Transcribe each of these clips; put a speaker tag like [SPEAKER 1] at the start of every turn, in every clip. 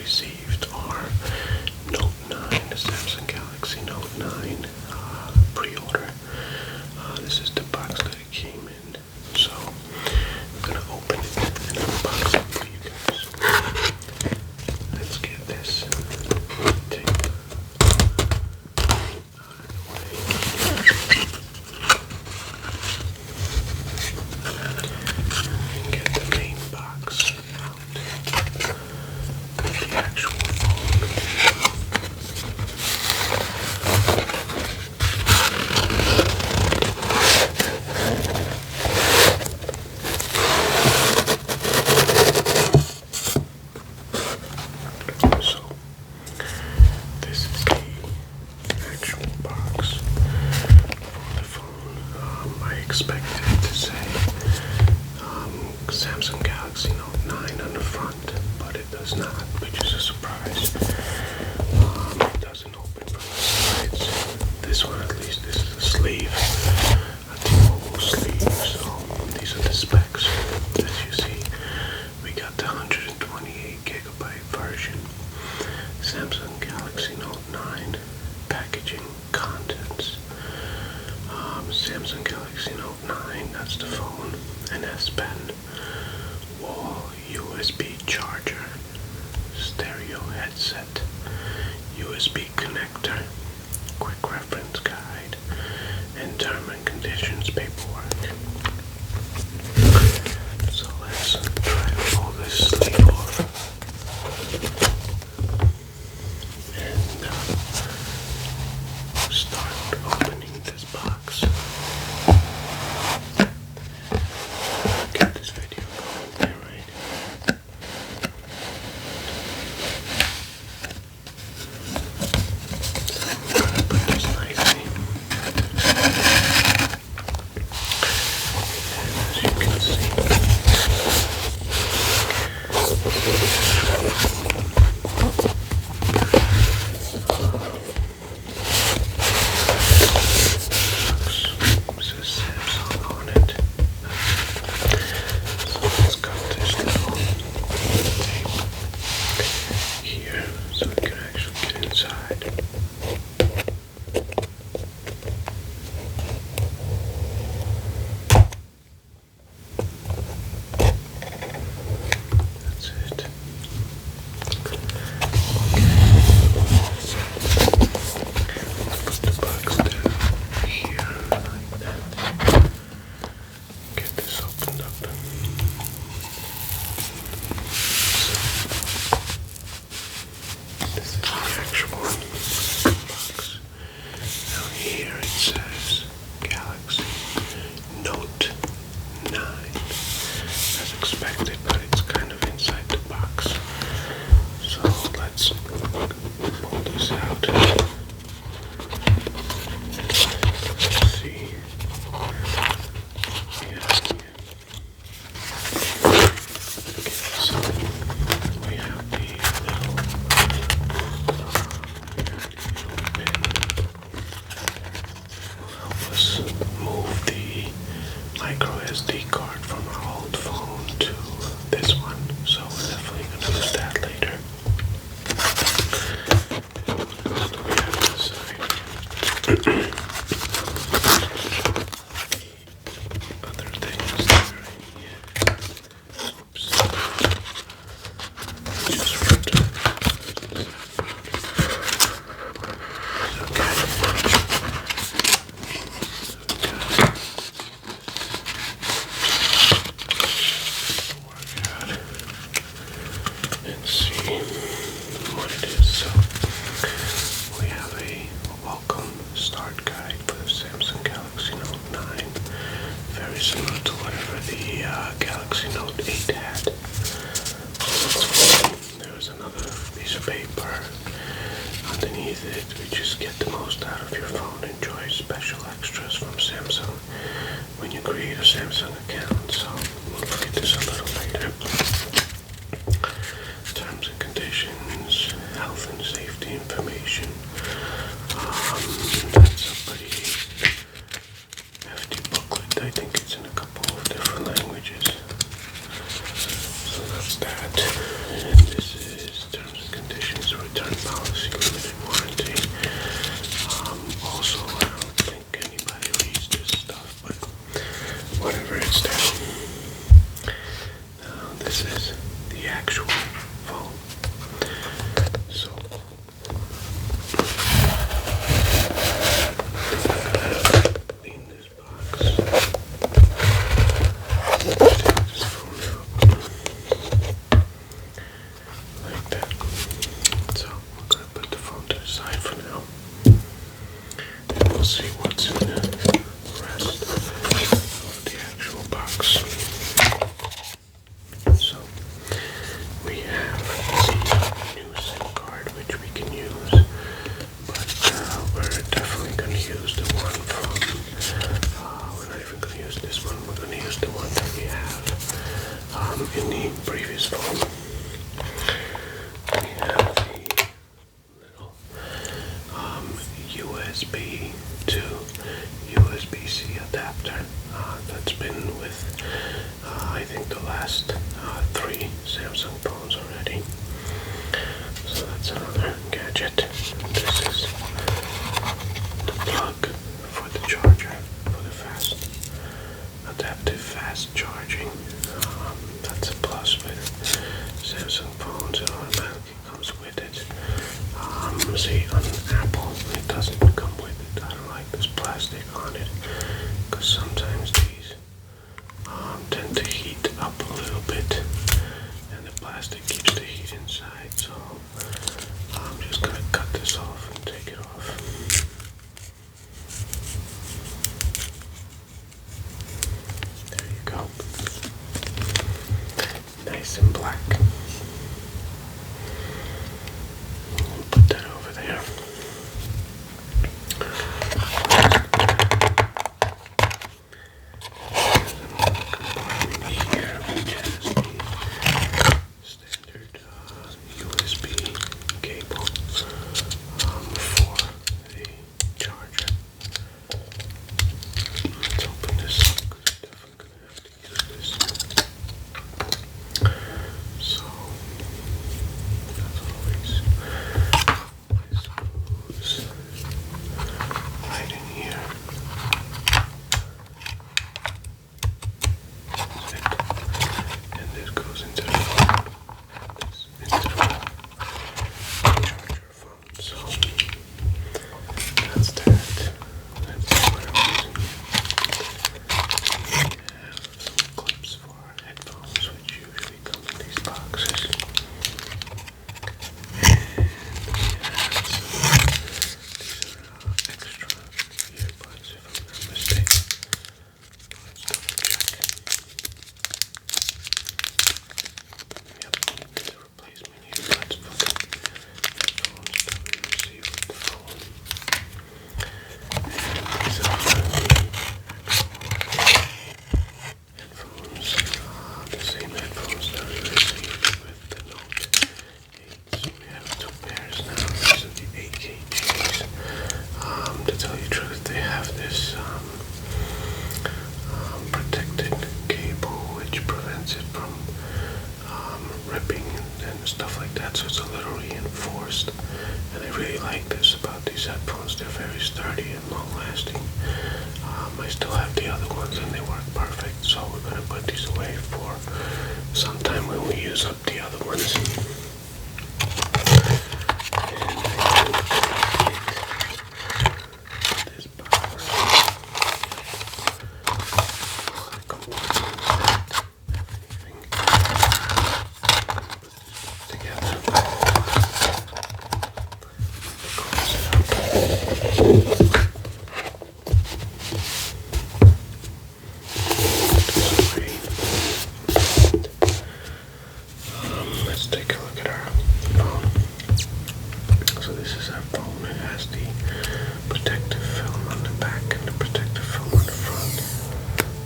[SPEAKER 1] received our Note 9, the Samsung Galaxy Note 9 pre-order. This is the box that it came in. So I'm going to open it and unbox it for you guys. Let's get this tape out of the way. And get the main box out. The actual phone. So this is the actual box for the phone. I expected it to say Samsung Galaxy Note 9 on the front, but it does not, which is a surprise. It doesn't open from the sides. This one, at least, this is a sleeve, a T-Mobile sleeve. So these are the specs. As you see, we got the 128 gigabyte version. Samsung Galaxy Note 9 packaging contents. Samsung Galaxy Note 9, that's the phone, an S Pen, wall USB charger, stereo headset, USB connector, quick reference guide, and term and conditions paperwork. So let's try to pull this sleeve off and start opening this box. Get this video going there, right? So I'm gonna put this nicely. And as you can see, says Samsung on it. So let's cut this little tape here so we can actually get inside. That's it. Okay. Put the box down here like that. Get this opened up. So, this is the actual box. Now here it says Galaxy Note 9. As expected, but it's kind of inside the box. So let's pull this out. Let's see. Yeah. Okay, so we have the little pin. Will help us move the micro SD card from our old phone to this one. So we're definitely going to use that later. What else do we have on the side? Other things that are in here. Oops. Just ripped it. Okay. Work out and see what it is. So we have a welcome start guide for the Samsung Galaxy Note 9. Very similar to whatever the Galaxy Note 8 had. There's another piece of paper. Underneath it, we just get the most out of your phone. Enjoy special extras from Samsung when you create a Samsung account. So we'll look at this a little later. Terms and conditions, health and safety information. That's a pretty hefty booklet. I think it's in a couple of different languages. So that's that. And this is terms and the actual phone. So clean this box. Take this phone out like that. So we're gonna put the phone to the side for now, and we'll see what's in the rest of the actual box. So we have the new SIM card which we can use, but we're definitely going to use the one from, we're not even going to use this one, we're going to use the one that we have in the previous phone. We have the little USB to USB-C adapter that's been with I think the last 3 Samsung phones already. So that's another gadget. This is the plug for the charger, for the adaptive fast charging. That's a plus with Samsung phones. It automatically comes with it. See, on Apple, it doesn't come with it. I don't like this plastic on it, because sometimes these tend to heat up a little bit, and the plastic keeps the heat inside. So I'm just going to cut this off and take it off. There you go. Nice and black. Put that over there. Here, which has the standard USB cable for the charger. Let's open this up because we're definitely going to have to use this. So, as always, I screws right in here. That's it. And this goes into the phone. This into the charger phone. So that's that. That's what I'm using. We have some clips for headphones, which usually come in these boxes. And we have these are extra earbuds, if I'm not mistaken. Let's double check. Yep, these are replacement earbuds for the headphones that we receive with the phone. And these are headphones, the same headphones that we received with the Note 8. So we have 2 pairs now. These are the 8KGs. To tell you the truth, they have this protected cable which prevents it from ripping and stuff like that, so it's a little reinforced. And I really like this about these headphones. They're very sturdy and long lasting. I still have the other ones and they work perfect, so we're going to put these away for some time when we use up the other ones. This box. Together. Close it up. Let's take a look at our phone. So this is our phone. It has the protective film on the back and the protective film on the front.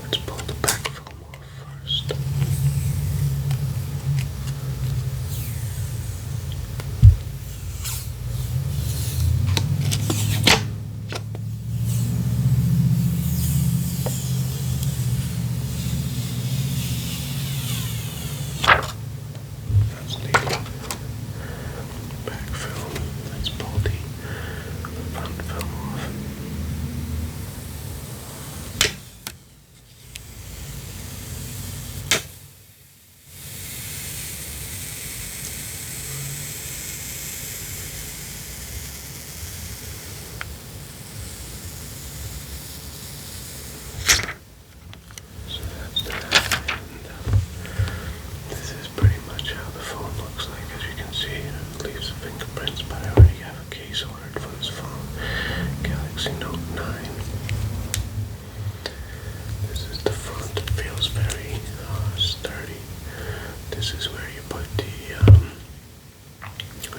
[SPEAKER 1] Let's pull the back film off first. That's the back film. Let's pull the front film off.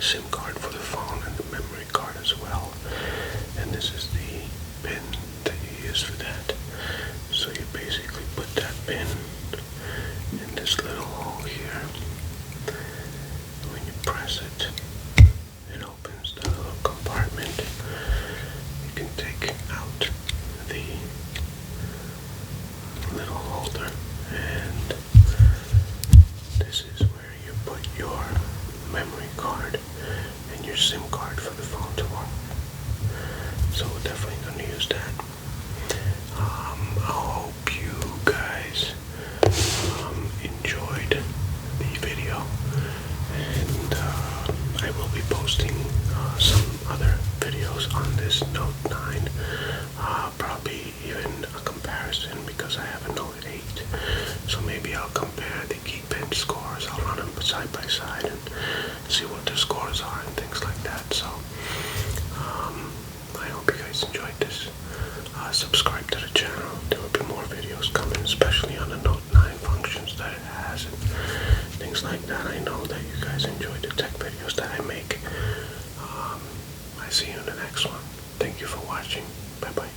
[SPEAKER 1] SIM card for the phone and the memory card as well. And this is the pin that you use for that. So you basically put that pin in this little hole here. When you press it, it opens the little compartment. You can take out the little holder, and this is where you put your memory card and your SIM card for the phone to work. So we're definitely going to use that. I hope you guys enjoyed the video, and I will be posting some other videos on this Note 9, probably even a comparison because I have a Note 8, so maybe I'll compare the Geekbench scores. I'll run them side by side and see what the scores are and things like that. So I hope you guys enjoyed this. Subscribe to the channel. There will be more videos coming, especially on the Note 9 functions that it has and things like that. I know that you guys enjoy the tech videos that I make. I see you in the next one. Thank you for watching. Bye bye.